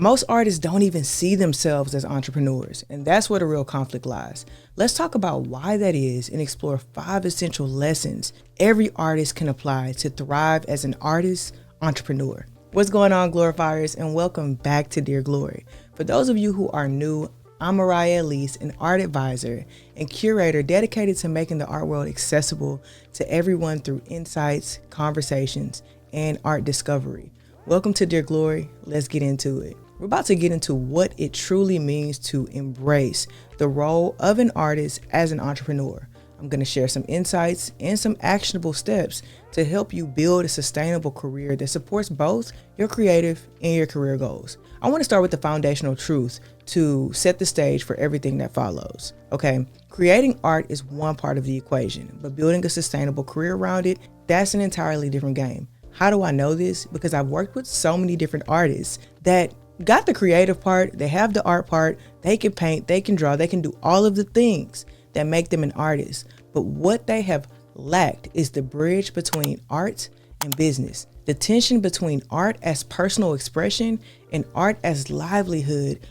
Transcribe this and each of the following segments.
Most artists don't even see themselves as entrepreneurs, and that's where the real conflict lies. Let's talk about why that is and explore 5 essential lessons every artist can apply to thrive as an artist entrepreneur. What's going on, Glorifiers, and welcome back to Dear Glory. For those of you who are new, I'm Moriah, Alise, an art advisor and curator dedicated to making the art world accessible to everyone through insights, conversations, and art discovery. Welcome to Dear Glory. Let's get into it. We're about to get into what it truly means to embrace the role of an artist as an entrepreneur. I'm going to share some insights and some actionable steps to help you build a sustainable career that supports both your creative and your career goals. I want to start with the foundational truth to set the stage for everything that follows. Okay, creating art is one part of the equation, but building a sustainable career around it, that's an entirely different game. How do I know this? Because I've worked with so many different artists that got the creative part, they have the art part, they can paint, they can draw, they can do all of the things that make them an artist. But what they have lacked is the bridge between art and business. The tension between art as personal expression and art as livelihood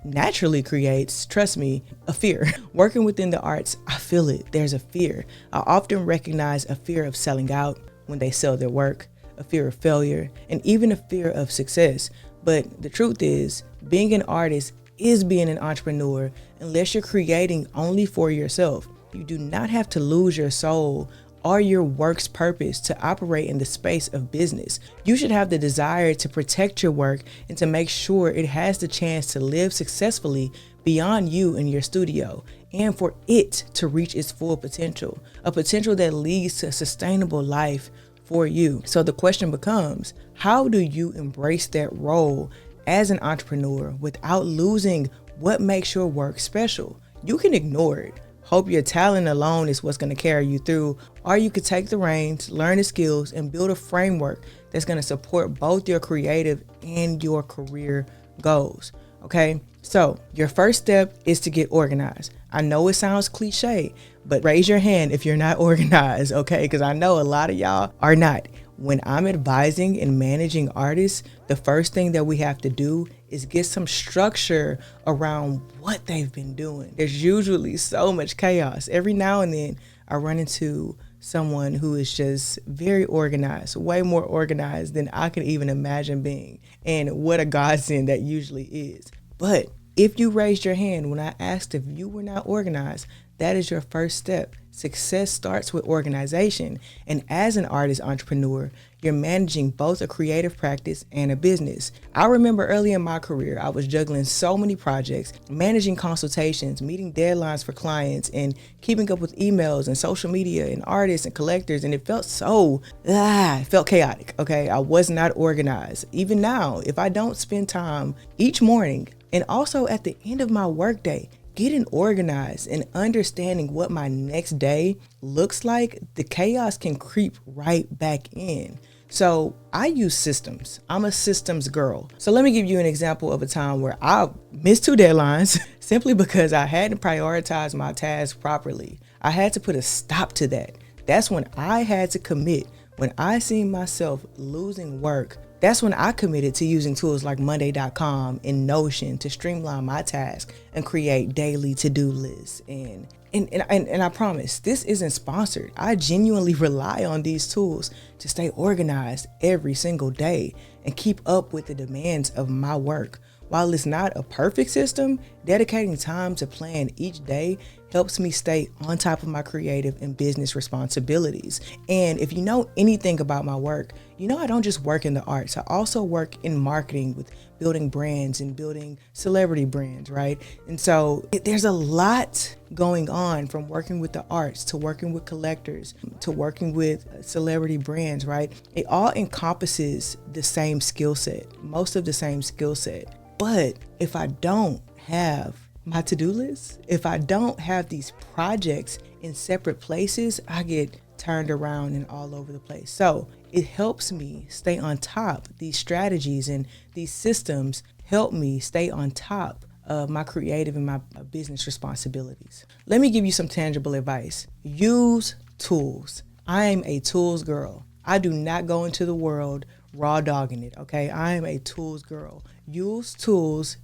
naturally creates, trust me, a fear. Working within the arts, I feel it. There's a fear. I often recognize a fear of selling out when they sell their work, a fear of failure, and even a fear of success. But the truth is, being an artist is being an entrepreneur unless you're creating only for yourself. You do not have to lose your soul or your work's purpose to operate in the space of business. You should have the desire to protect your work and to make sure it has the chance to live successfully beyond you and your studio, and for it to reach its full potential, a potential that leads to a sustainable life for you. So the question becomes, how do you embrace that role as an entrepreneur without losing what makes your work special? You can ignore it, hope your talent alone is what's going to carry you through, or you could take the reins, learn the skills, and build a framework that's going to support both your creative and your career goals. Okay, so your first step is to get organized. I know it sounds cliche, but raise your hand if you're not organized, okay? Because I know a lot of y'all are not. When I'm advising and managing artists, the first thing that we have to do is get some structure around what they've been doing. There's usually so much chaos. Every now and then I run into someone who is just very organized, way more organized than I could even imagine being. And what a godsend that usually is. But if you raised your hand when I asked if you were not organized, that is your first step. Success starts with organization. And as an artist entrepreneur, you're managing both a creative practice and a business. I remember early in my career, I was juggling so many projects, managing consultations, meeting deadlines for clients, and keeping up with emails and social media and artists and collectors. And it felt it felt chaotic. Okay, I was not organized. Even now, if I don't spend time each morning and also at the end of my workday, getting organized and understanding what my next day looks like, the chaos can creep right back in. So I use systems. I'm a systems girl. So let me give you an example of a time where I missed 2 deadlines simply because I hadn't prioritized my tasks properly. I had to put a stop to that. That's when I had to commit. When I seen myself losing work, that's when I committed to using tools like Monday.com and Notion to streamline my tasks and create daily to-do lists. And I promise, this isn't sponsored. I genuinely rely on these tools to stay organized every single day and keep up with the demands of my work. While it's not a perfect system, dedicating time to plan each day helps me stay on top of my creative and business responsibilities. And if you know anything about my work, you know I don't just work in the arts. I also work in marketing with building brands and building celebrity brands, right? And so there's a lot going on, from working with the arts to working with collectors to working with celebrity brands, right? It all encompasses the same skill set, most of the same skill set. But if I don't have my to-do list, if I don't have these projects in separate places, I get turned around and all over the place. So it helps me stay on top. These strategies and these systems help me stay on top of my creative and my business responsibilities. Let me give you some tangible advice. Use tools. I am a tools girl. I do not go into the world raw dogging it, okay? I am a tools girl. Use tools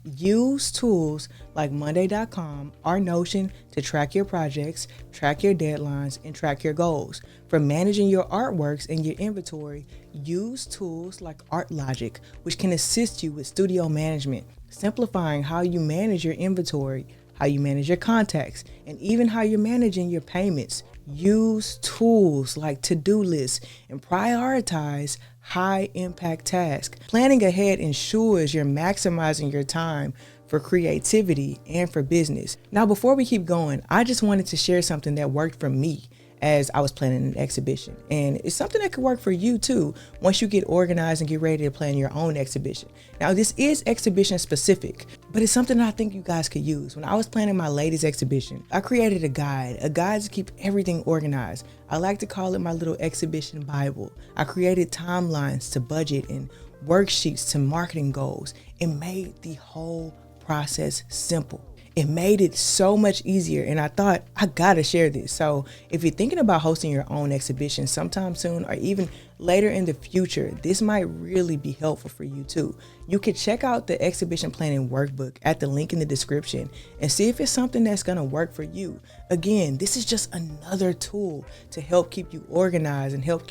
like Monday.com or Notion to track your projects, track your deadlines, and track your goals. For managing your artworks and your inventory, use tools like ArtLogic, which can assist you with studio management, simplifying how you manage your inventory, how you manage your contacts, and even how you're managing your payments. Use tools like to-do lists and prioritize high impact tasks. Planning ahead ensures you're maximizing your time for creativity and for business. Now, before we keep going, I just wanted to share something that worked for me as I was planning an exhibition. And it's something that could work for you too once you get organized and get ready to plan your own exhibition. Now, this is exhibition specific, but it's something that I think you guys could use. When I was planning my latest exhibition, I created a guide to keep everything organized. I like to call it my little exhibition Bible. I created timelines to budget and worksheets to marketing goals. It made the whole process simple. It made it so much easier, and I thought, I gotta share this. So if you're thinking about hosting your own exhibition sometime soon or even later in the future, this might really be helpful for you too. You can check out the exhibition planning workbook at the link in the description and see if it's something that's gonna work for you. Again, this is just another tool to help keep you organized and help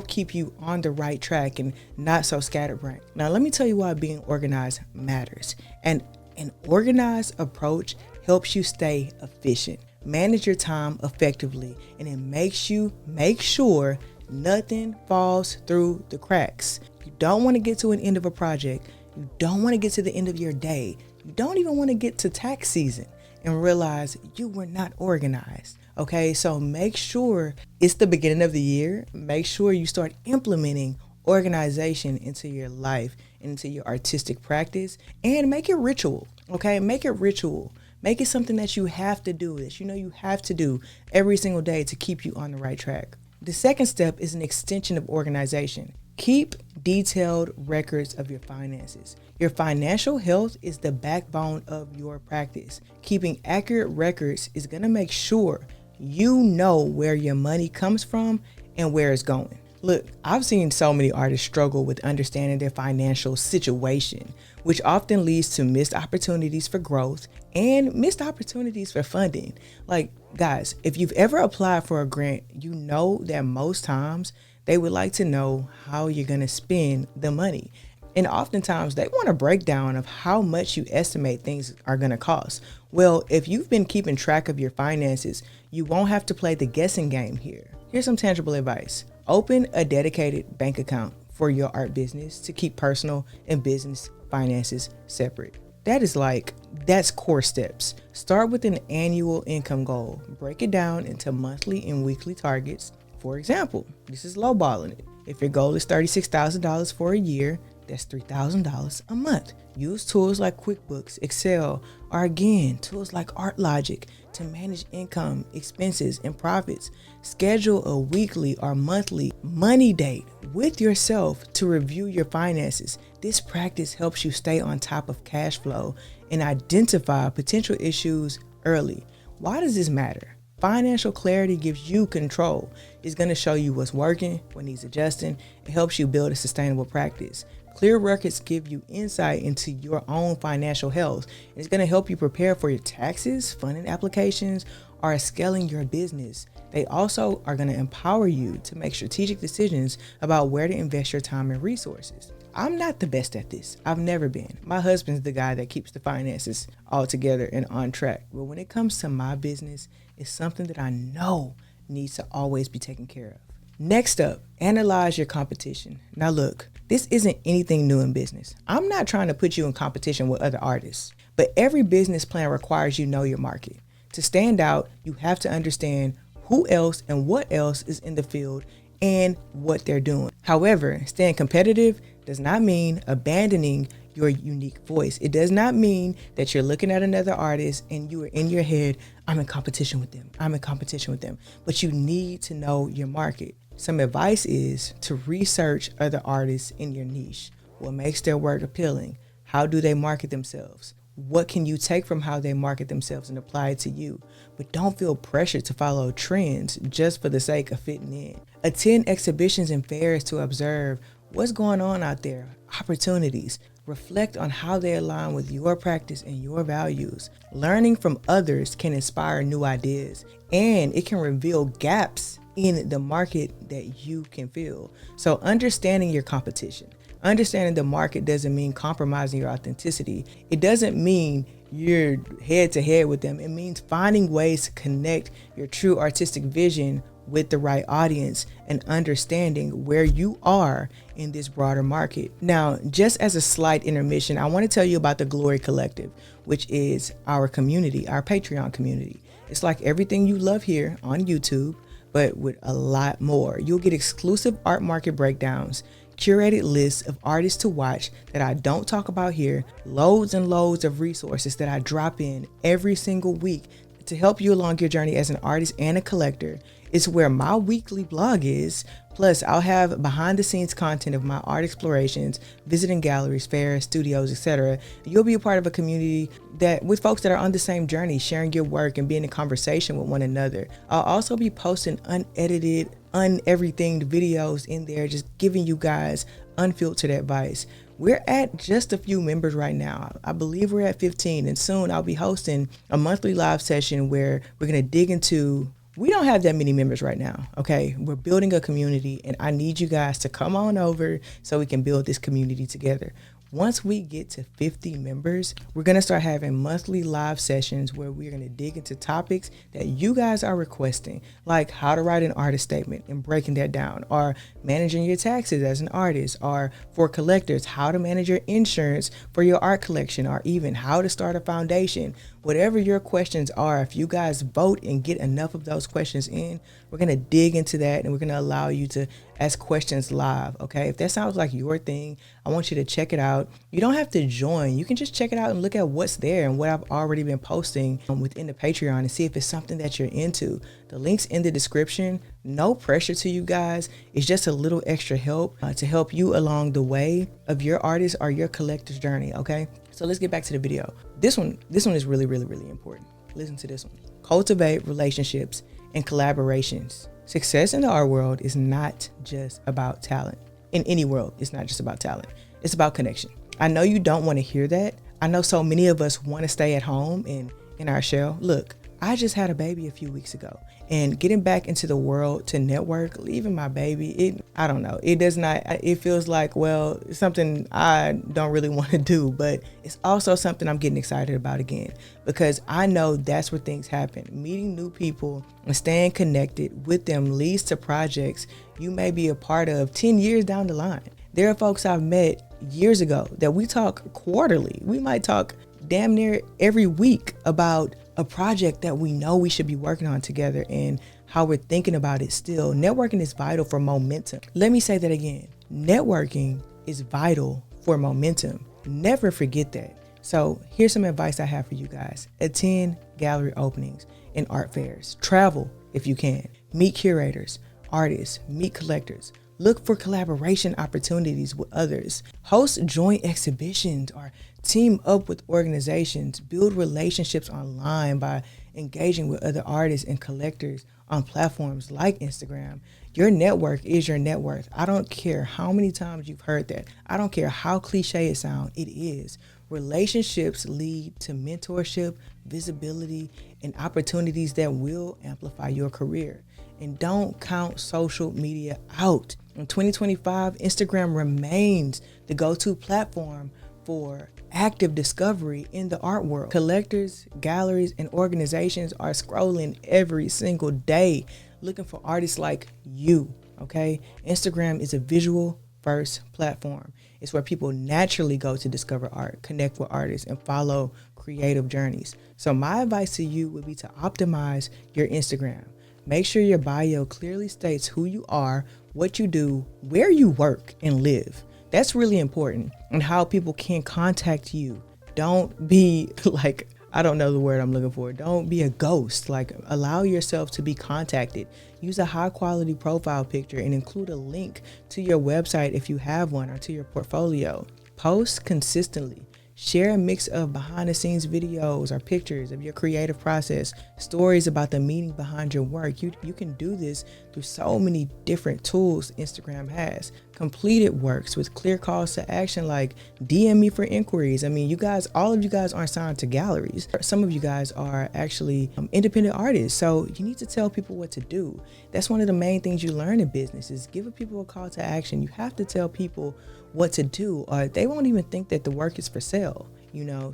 keep you on the right track and not so scatterbrained. Now, let me tell you why being organized matters. And an organized approach helps you stay efficient, manage your time effectively, and it makes you make sure nothing falls through the cracks. You don't want to get to an end of a project. You don't want to get to the end of your day. You don't even want to get to tax season and realize you were not organized. Okay, so make sure it's the beginning of the year. Make sure you start implementing organization into your life, into your artistic practice, and make it ritual. Okay, make it ritual. Make it something that you have to do, that you know you have to do every single day to keep you on the right track. The second step is an extension of organization. Keep detailed records of your finances. Your financial health is the backbone of your practice. Keeping accurate records is going to make sure you know where your money comes from and where it's going. Look, I've seen so many artists struggle with understanding their financial situation, which often leads to missed opportunities for growth and missed opportunities for funding. Like, guys, if you've ever applied for a grant, you know that most times they would like to know how you're going to spend the money. And oftentimes they want a breakdown of how much you estimate things are going to cost. Well, if you've been keeping track of your finances, you won't have to play the guessing game here. Here's some tangible advice. Open a dedicated bank account for your art business to keep personal and business finances separate. That's core steps. Start with an annual income goal. Break it down into monthly and weekly targets. For example, this is lowballing it. If your goal is $36,000 for a year, that's $3,000 a month. Use tools like QuickBooks, Excel, or again, tools like ArtLogic to manage income, expenses, and profits. Schedule a weekly or monthly money date with yourself to review your finances. This practice helps you stay on top of cash flow and identify potential issues early. Why does this matter? Financial clarity gives you control. It's going to show you what's working, what needs adjusting. It helps you build a sustainable practice. Clear records give you insight into your own financial health. It's going to help you prepare for your taxes, funding applications, or scaling your business. They also are going to empower you to make strategic decisions about where to invest your time and resources. I'm not the best at this. I've never been. My husband's the guy that keeps the finances all together and on track. But when it comes to my business, it's something that I know needs to always be taken care of. Next up, analyze your competition. Now look, this isn't anything new in business. I'm not trying to put you in competition with other artists, but every business plan requires you know your market. To stand out, you have to understand who else and what else is in the field and what they're doing. However, staying competitive does not mean abandoning your unique voice. It does not mean that you're looking at another artist and you are in your head, I'm in competition with them. I'm in competition with them. But you need to know your market. Some advice is to research other artists in your niche. What makes their work appealing? How do they market themselves? What can you take from how they market themselves and apply it to you? But don't feel pressured to follow trends just for the sake of fitting in. Attend exhibitions and fairs to observe what's going on out there, opportunities. Reflect on how they align with your practice and your values. Learning from others can inspire new ideas, and it can reveal gaps in the market that you can fill. So understanding your competition. Understanding the market doesn't mean compromising your authenticity. It doesn't mean you're head to head with them. It means finding ways to connect your true artistic vision with the right audience and understanding where you are in this broader market. Now, just as a slight intermission, I want to tell you about the Glory Collective, which is our community, our Patreon community. It's like everything you love here on YouTube, but with a lot more. You'll get exclusive art market breakdowns, curated lists of artists to watch that I don't talk about here, loads and loads of resources that I drop in every single week to help you along your journey as an artist and a collector. It's where my weekly blog is. Plus, I'll have behind the scenes content of my art explorations, visiting galleries, fairs, studios, etc. You'll be a part of a community that with folks that are on the same journey, sharing your work and being in conversation with one another. I'll also be posting unedited, un-everythinged videos in there, just giving you guys unfiltered advice. We're at just a few members right now. I believe we're at 15, and soon I'll be hosting a monthly live session where we're going to dig into. We don't have that many members right now, okay? We're building a community, and I need you guys to come on over so we can build this community together. Once we get to 50 members, we're going to start having monthly live sessions where we're going to dig into topics that you guys are requesting, like how to write an artist statement and breaking that down, or managing your taxes as an artist, or for collectors, how to manage your insurance for your art collection, or even how to start a foundation. Whatever your questions are, if you guys vote and get enough of those questions in, we're going to dig into that, and we're going to allow you to ask questions live, okay? If that sounds like your thing, I want you to check it out. You don't have to join. You can just check it out and look at what's there and what I've already been posting within the Patreon and see if it's something that you're into. The link's in the description. No pressure to you guys. It's just a little extra help to help you along the way of your artist or your collector's journey, okay? So let's get back to the video. This one is really, really, really important. Listen to this one. Cultivate relationships and collaborations. Success in the art world is not just about talent. In any world, it's not just about talent. It's about connection. I know you don't want to hear that. I know so many of us want to stay at home and in our shell. Look, I just had a baby a few weeks ago, and getting back into the world to network, leaving my baby, I don't know. It feels like, well, it's something I don't really want to do, but it's also something I'm getting excited about again, because I know that's where things happen. Meeting new people and staying connected with them leads to projects you may be a part of 10 years down the line. There are folks I've met years ago that we talk quarterly. We might talk damn near every week about a project that we know we should be working on together and how we're thinking about it still. Networking is vital for momentum. Let me say that again. Networking is vital for momentum. Never forget that. So here's some advice I have for you guys. Attend gallery openings and art fairs. Travel if you can. Meet curators, artists, meet collectors. Look for collaboration opportunities with others. Host joint exhibitions or team up with organizations. Build relationships online by engaging with other artists and collectors on platforms like Instagram. Your network is your net worth. I don't care how many times you've heard that. I don't care how cliche it sounds. It is. Relationships lead to mentorship, visibility, and opportunities that will amplify your career. And don't count social media out. In 2025, Instagram remains the go-to platform for active discovery in the art world. Collectors, galleries, and organizations are scrolling every single day looking for artists like you, okay? Instagram is a visual first platform. It's where people naturally go to discover art, connect with artists, and follow creative journeys. So my advice to you would be to optimize your Instagram. Make sure your bio clearly states who you are, what you do, where you work and live. That's really important, and how people can contact you. Don't be like, I don't know the word I'm looking for. Don't be a ghost. Like, allow yourself to be contacted. Use a high quality profile picture and include a link to your website if you have one, or to your portfolio. Post consistently. Share a mix of behind the scenes videos or pictures of your creative process, stories about the meaning behind your work. You can do this through so many different tools Instagram has. completed works with clear calls to action, like DM me for inquiries. I mean, you guys, all of you guys aren't signed to galleries. Some of you guys are actually independent artists. So you need to tell people what to do. That's one of the main things you learn in business, is give people a call to action. You have to tell people what to do, or they won't even think that the work is for sale.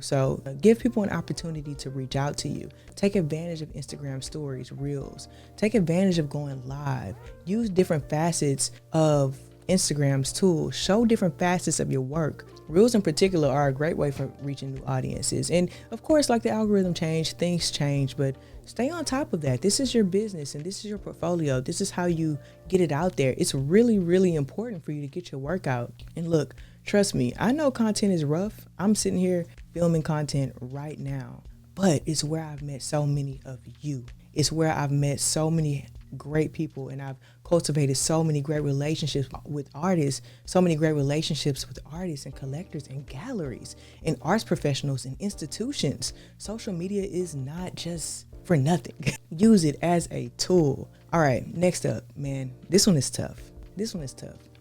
So give people an opportunity to reach out to you. Take advantage of Instagram stories, reels. Take advantage of going live. Use different facets of Instagram's tools. Show different facets of your work. Reels in particular are a great way for reaching new audiences. And of course, like the algorithm change, things change, but stay on top of that. This is your business and this is your portfolio. This is how you get it out there. It's really, really important for you to get your work out. And look, trust me, I know content is rough. I'm sitting here filming content right now, but it's where I've met so many of you. It's where I've met so many great people, and I've cultivated so many great relationships with artists, and collectors and galleries and arts professionals and institutions. Social media is not just for nothing. Use it as a tool. All right, next up, man, this one is tough.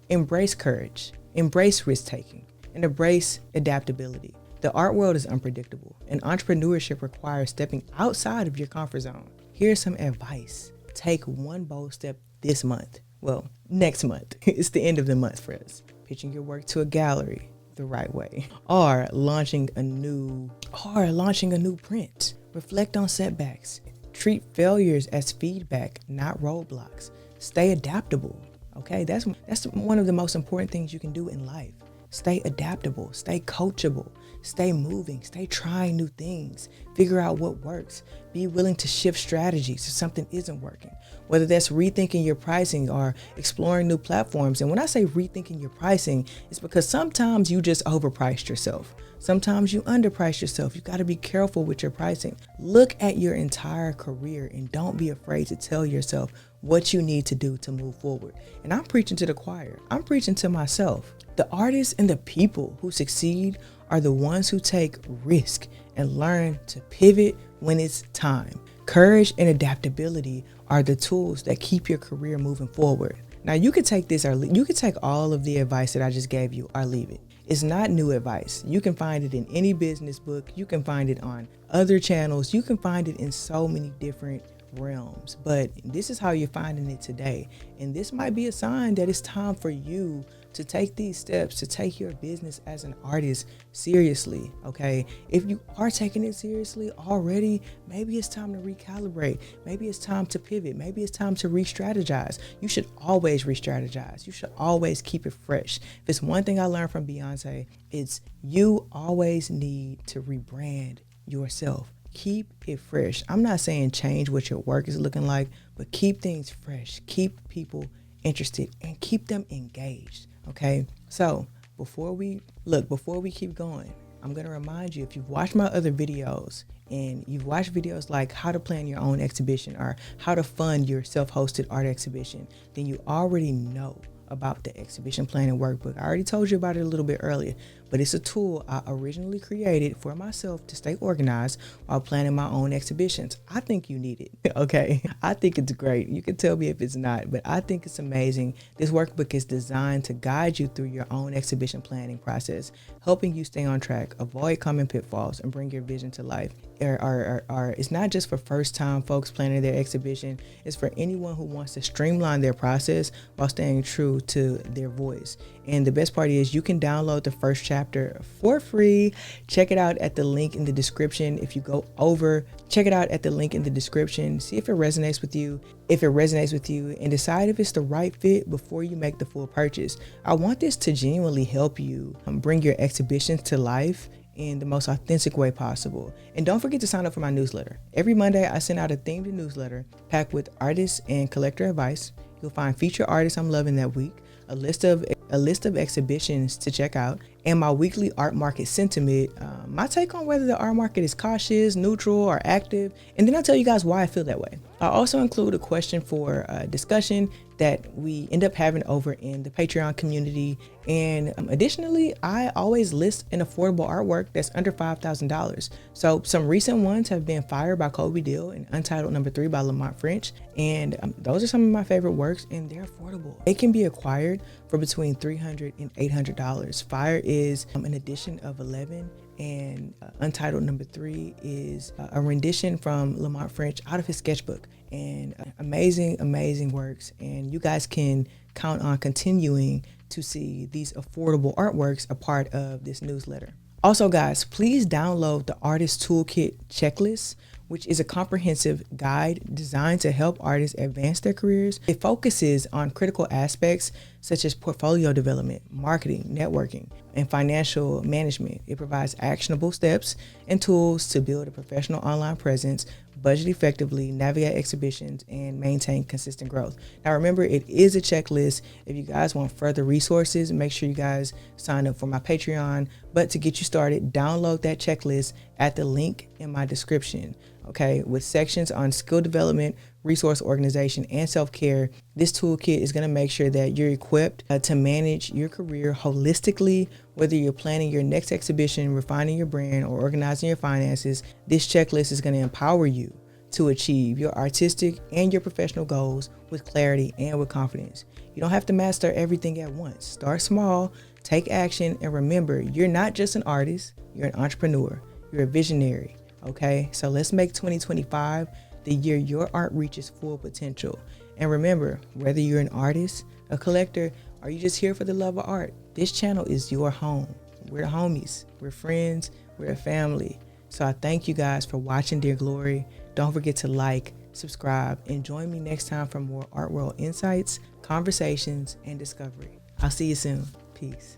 Embrace courage, embrace risk-taking, and embrace adaptability. The art world is unpredictable, and entrepreneurship requires stepping outside of your comfort zone. Here's some advice. Take one bold step this month. Well, next month. It's the end of the month for us. Pitching your work to a gallery the right way, or launching a new print. Reflect on setbacks. Treat failures as feedback, not roadblocks. Stay adaptable. Okay, that's one of the most important things you can do in life. Stay adaptable, stay coachable, stay moving, stay trying new things, figure out what works, be willing to shift strategies if something isn't working, whether that's rethinking your pricing or exploring new platforms. And when I say rethinking your pricing, it's because sometimes you just overpriced yourself. Sometimes you underprice yourself. You got to be careful with your pricing. Look at your entire career and don't be afraid to tell yourself what you need to do to move forward. And I'm preaching to the choir. I'm preaching to myself. The artists and the people who succeed are the ones who take risk and learn to pivot when it's time. Courage and adaptability are the tools that keep your career moving forward. Now you could take this, or you could take all of the advice that I just gave you or leave it. It's not new advice. You can find it in any business book. You can find it on other channels. You can find it in so many different realms, but this is how you're finding it today. And this might be a sign that it's time for you to take these steps, to take your business as an artist seriously. Okay, if you are taking it seriously already, maybe it's time to recalibrate. Maybe it's time to pivot. Maybe it's time to re-strategize. You should always re-strategize. You should always keep it fresh. If it's one thing I learned from Beyonce, it's you always need to rebrand yourself. Keep it fresh. I'm not saying change what your work is looking like, but keep things fresh. Keep people interested and keep them engaged. Okay, so before we keep going, I'm going to remind you, if you've watched my other videos and you've watched videos like how to plan your own exhibition or how to fund your self-hosted art exhibition, then you already know about the exhibition planning workbook. I already told you about it a little bit earlier, but it's a tool I originally created for myself to stay organized while planning my own exhibitions. I think you need it, okay? I think it's great. You can tell me if it's not, but I think it's amazing. This workbook is designed to guide you through your own exhibition planning process, helping you stay on track, avoid common pitfalls, and bring your vision to life. It's not just for first-time folks planning their exhibition. It's for anyone who wants to streamline their process while staying true to their voice. And the best part is you can download the first chapter for free. Check it out at the link in the description. If you go over, check it out at the link in the description. See if it resonates with you. And decide if it's the right fit before you make the full purchase. I want this to genuinely help you bring your exhibitions to life in the most authentic way possible. And don't forget to sign up for my newsletter. Every Monday, I send out a themed newsletter packed with artists and collector advice. You'll find featured artists I'm loving that week, a list of exhibitions to check out, and my weekly art market sentiment, my take on whether the art market is cautious, neutral, or active, and then I'll tell you guys why I feel that way. I also include a question for discussion that we end up having over in the Patreon community. And additionally, I always list an affordable artwork that's under $5,000. So some recent ones have been Fire by Kobe Deal and Untitled Number 3 by Lamont French. And those are some of my favorite works, and they're affordable. They can be acquired for between $300 and $800. Fire is an edition of 11, and Untitled Number 3 is a rendition from Lamont French out of his sketchbook. And amazing works, and you guys can count on continuing to see these affordable artworks a part of this newsletter. Also guys, please download the Artist Toolkit Checklist, which is a comprehensive guide designed to help artists advance their careers. It focuses on critical aspects such as portfolio development, marketing, networking, and financial management. It provides actionable steps and tools to build a professional online presence, budget effectively, navigate exhibitions, and maintain consistent growth. Now remember, it is a checklist. If you guys want further resources, make sure you guys sign up for my Patreon. But to get you started, download that checklist at the link in my description. Okay, with sections on skill development, resource organization, and self-care, this toolkit is going to make sure that you're equipped to manage your career holistically. Whether you're planning your next exhibition, refining your brand, or organizing your finances, this checklist is going to empower you to achieve your artistic and your professional goals with clarity and with confidence. You don't have to master everything at once. Start small, take action, and remember, you're not just an artist, you're an entrepreneur, you're a visionary. Okay, so let's make 2025 the year your art reaches full potential. And remember, whether you're an artist, a collector, or you just here for the love of art, this channel is your home. We're the homies, we're friends, we're a family. So I thank you guys for watching Dear Glory. Don't forget to like, subscribe, and join me next time for more art world insights, conversations, and discovery. I'll see you soon. Peace.